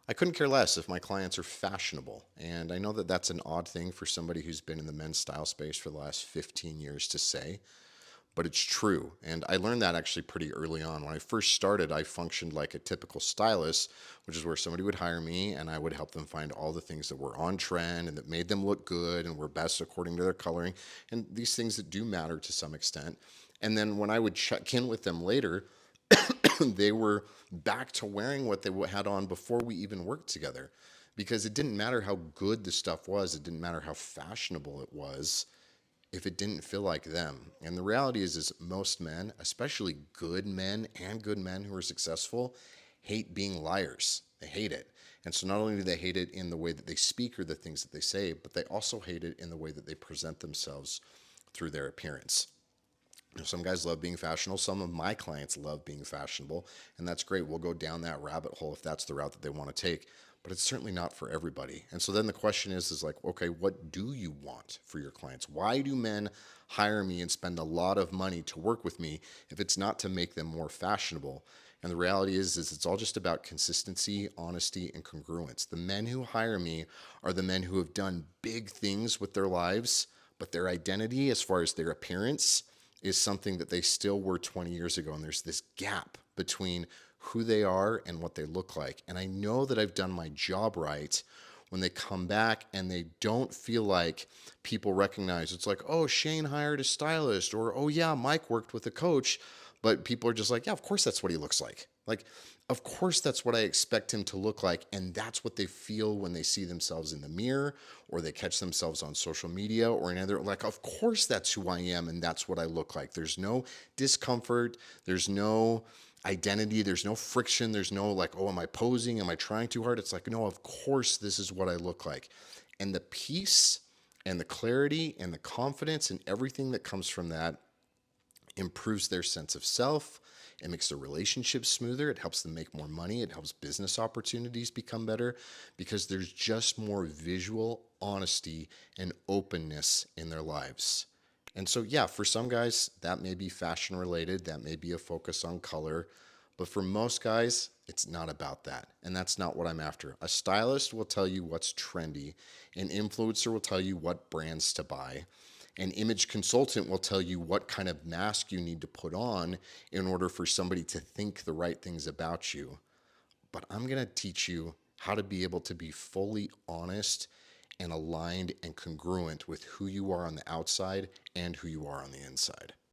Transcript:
I couldn't care less if my clients are fashionable. And I know that that's an odd thing for somebody who's been in the men's style space for the last 15 years to say, but it's true. And I learned that actually pretty early on. When I first started, I functioned like a typical stylist, which is where somebody would hire me and I would help them find all the things that were on trend and that made them look good and were best according to their coloring and these things that do matter to some extent. And then when I would check in with them later, they were back to wearing what they had on before we even worked together because it didn't matter how good the stuff was, it didn't matter how fashionable it was if it didn't feel like them. And the reality is most men, especially good men and good men who are successful, hate being liars. They hate it. And so not only do they hate it in the way that they speak or the things that they say, but they also hate it in the way that they present themselves through their appearance. Some guys love being fashionable. Some of my clients love being fashionable, and that's great. We'll go down that rabbit hole if that's the route that they want to take, but it's certainly not for everybody. And so then the question is like, okay, what do you want for your clients? Why do men hire me and spend a lot of money to work with me if it's not to make them more fashionable? And the reality is it's all just about consistency, honesty, and congruence. The men who hire me are the men who have done big things with their lives, but their identity, as far as their appearance, is something that they still were 20 years ago. And there's this gap between who they are and what they look like. And I know that I've done my job right when they come back and they don't feel like people recognize it's like, oh, Shane hired a stylist, or oh, yeah, Mike worked with a coach. But people are just like, yeah, of course that's what he looks like. Like, of course that's what I expect him to look like. And that's what they feel when they see themselves in the mirror or they catch themselves on social media or another. Like, of course that's who I am and that's what I look like. There's no discomfort. There's no identity. There's no friction. There's no like, oh, am I posing? Am I trying too hard? It's like, no, of course this is what I look like. And the peace and the clarity and the confidence and everything that comes from that improves their sense of self. It makes their relationships smoother. It helps them make more money. It helps business opportunities become better because there's just more visual honesty and openness in their lives. And so, yeah, for some guys, that may be fashion related. That may be a focus on color. But for most guys, it's not about that. And that's not what I'm after. A stylist will tell you what's trendy, an influencer will tell you what brands to buy. An image consultant will tell you what kind of mask you need to put on in order for somebody to think the right things about you. But I'm going to teach you how to be able to be fully honest and aligned and congruent with who you are on the outside and who you are on the inside.